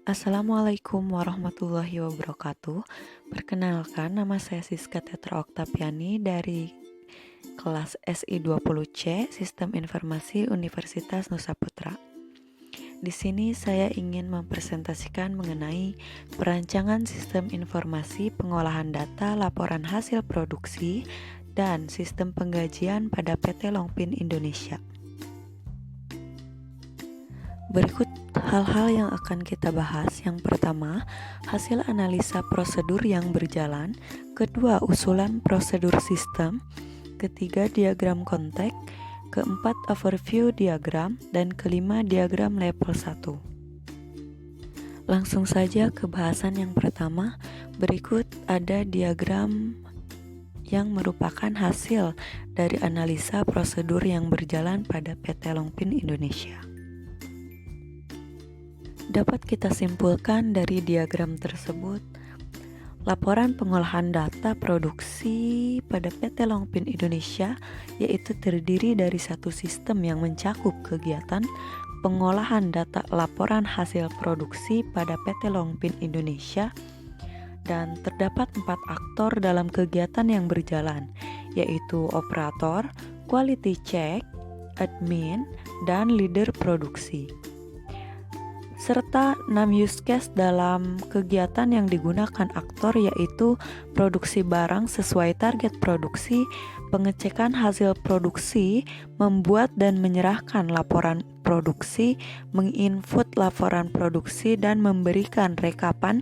Assalamualaikum warahmatullahi wabarakatuh. Perkenalkan, nama saya Siska Tetra Oktaviani dari kelas SI20C Sistem Informasi Universitas Nusa Putra. Di sini saya ingin mempresentasikan mengenai perancangan sistem informasi pengolahan data laporan hasil produksi dan sistem penggajian pada PT Longpin Indonesia. Berikut hal-hal yang akan kita bahas. Yang pertama, hasil analisa prosedur yang berjalan. Kedua, usulan prosedur sistem. Ketiga, diagram konteks. Keempat, overview diagram. Dan kelima, diagram level 1. Langsung saja ke bahasan yang pertama. Berikut ada diagram yang merupakan hasil dari analisa prosedur yang berjalan pada PT Longpin Indonesia. Dapat kita simpulkan dari diagram tersebut, laporan pengolahan data produksi pada PT Longpin Indonesia yaitu terdiri dari satu sistem yang mencakup kegiatan pengolahan data laporan hasil produksi pada PT Longpin Indonesia, dan terdapat 4 aktor dalam kegiatan yang berjalan, yaitu operator, quality check, admin, dan leader produksi. Serta 6 use case dalam kegiatan yang digunakan aktor, yaitu produksi barang sesuai target produksi, pengecekan hasil produksi, membuat dan menyerahkan laporan produksi, menginput laporan produksi, dan memberikan rekapan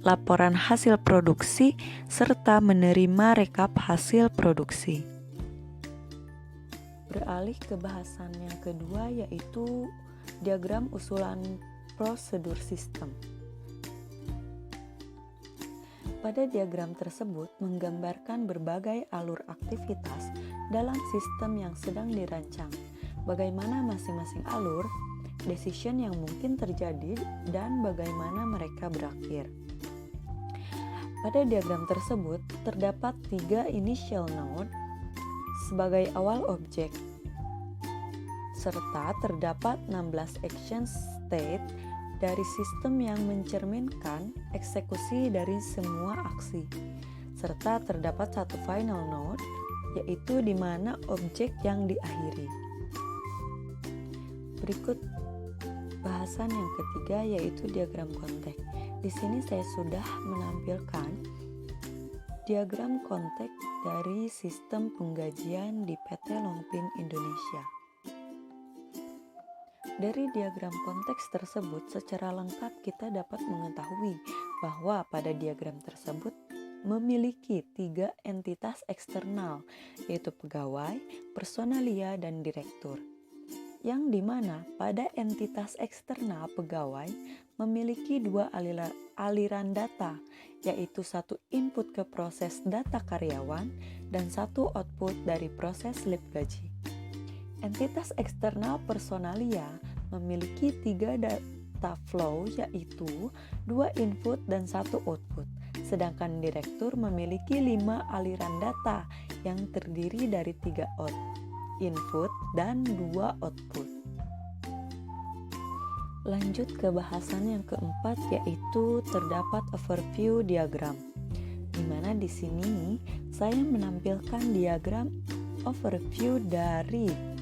laporan hasil produksi, serta menerima rekap hasil produksi. Beralih ke bahasan yang kedua, yaitu diagram usulan prosedur sistem. Pada diagram tersebut menggambarkan berbagai alur aktivitas dalam sistem yang sedang dirancang, bagaimana masing-masing alur, decision yang mungkin terjadi, dan bagaimana mereka berakhir. Pada diagram tersebut terdapat 3 initial node sebagai awal objek, serta terdapat 16 action state dari sistem yang mencerminkan eksekusi dari semua aksi, serta terdapat satu final node, yaitu di mana objek yang diakhiri. Berikut bahasan yang ketiga, yaitu diagram konteks. Di sini saya sudah menampilkan diagram konteks dari sistem penggajian di PT Longpin Indonesia. Dari diagram konteks tersebut secara lengkap kita dapat mengetahui bahwa pada diagram tersebut memiliki 3 entitas eksternal, yaitu pegawai, personalia, dan direktur. Yang dimana pada entitas eksternal pegawai memiliki 2 aliran data, yaitu satu input ke proses data karyawan dan satu output dari proses slip gaji. Entitas eksternal personalia memiliki 3 data flow, yaitu 2 input dan 1 output. Sedangkan direktur memiliki 5 aliran data yang terdiri dari 3 input dan 2 output. Lanjut ke bahasan yang keempat, yaitu terdapat overview diagram, di mana di sini saya menampilkan diagram overview dari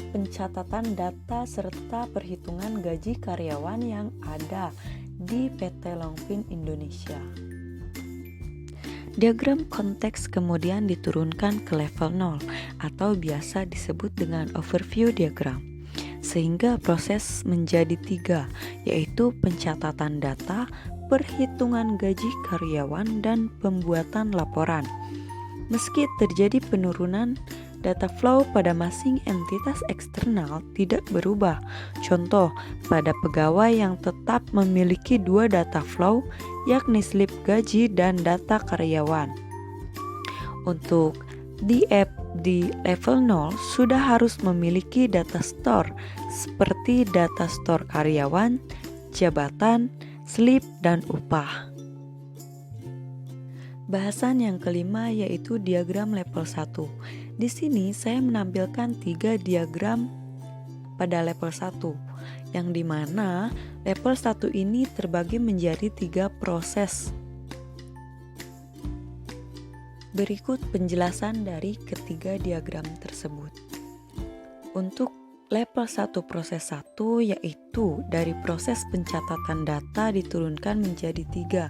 pencatatan data serta perhitungan gaji karyawan yang ada di PT Longpin Indonesia. Diagram konteks kemudian diturunkan ke level 0 atau biasa disebut dengan overview diagram, sehingga proses menjadi 3, yaitu pencatatan data, perhitungan gaji karyawan, dan pembuatan laporan. Meski terjadi penurunan, data flow pada masing entitas eksternal tidak berubah. Contoh, pada pegawai yang tetap memiliki 2 data flow, yakni slip gaji dan data karyawan. Untuk di level 0 sudah harus memiliki data store seperti data store karyawan, jabatan, slip, dan upah. Bahasan yang kelima, yaitu diagram level 1. Di sini saya menampilkan 3 diagram pada level 1, yang dimana level 1 ini terbagi menjadi 3 proses. Berikut penjelasan dari ketiga diagram tersebut. Untuk level 1 proses 1 yaitu dari proses pencatatan data diturunkan menjadi 3,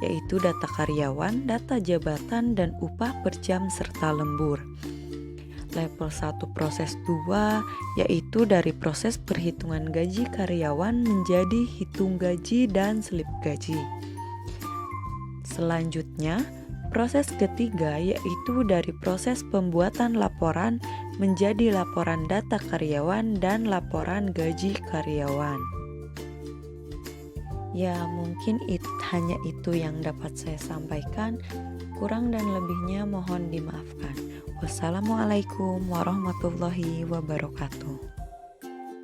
yaitu data karyawan, data jabatan, dan upah per jam serta lembur. Level 1 proses 2 yaitu dari proses perhitungan gaji karyawan menjadi hitung gaji dan slip gaji. Selanjutnya, proses ketiga yaitu dari proses pembuatan laporan menjadi laporan data karyawan dan laporan gaji karyawan. Ya, mungkin hanya itu yang dapat saya sampaikan. Kurang dan lebihnya mohon dimaafkan. Wassalamualaikum warahmatullahi wabarakatuh.